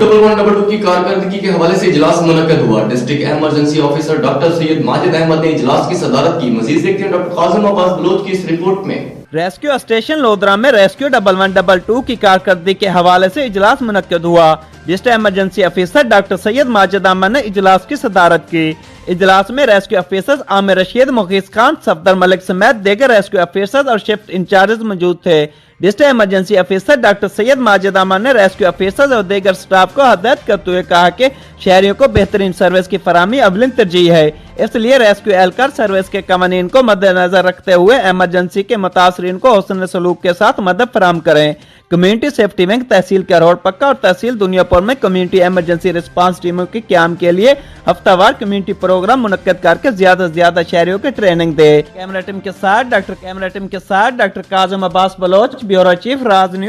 1112 की कारकर्दगी के हवाले से इजलास मुनक्कद हुआ। District emergency officer doctor Syed Majid Ahmed ने इजलास की सदारत की। मजीद देखते हैं डॉक्टर कासिम अब्बास बलोच की इस रिपोर्ट में। रेस्क्यू स्टेशन लोधरा में रेस्क्यू 1112 की कारकर्दगी के हवाले से इजलास मुनक्कद हुआ। District emergency officer doctor Syed Majid Ahmed ने इजलास की सदारत की। इजलास में रेस्क्यू ऑफिसर्स आमिर रशीद, मुखीस खान, सफदर मलिक समेत देगर रेस्क्यू ऑफिसर्स और शिफ्ट इंचार्ज मौजूद थे। District emergency officer doctor Syed Majid Ahmed ने रेस्क्यू ऑफिसर्स और देगर स्टाफ को हदायत करते हुए कहा कि शहरियों को बेहतरीन सर्विस की फराहमी अवलिन तरजीह है, इसलिए रेस्क्यू एहलकार सर्विस के कवानीन को मद्देनजर रखते हुए इमरजेंसी के मुतासरीन को हुस्न सलूक के साथ मदद फराहम करें। कम्युनिटी सेफ्टी विंग तहसील करोड़ पक्का और तहसील दुनियापुर में कम्युनिटी इमरजेंसी रिस्पांस टीमों के क्याम के लिए हफ्तावार कम्युनिटी प्रोग्राम मुनक्कद करके ज्यादा से ज्यादा शहरियों को ट्रेनिंग दे। कैमरा टीम के साथ doctor Qasim Abbas Baloch, bureau chief, Raj news.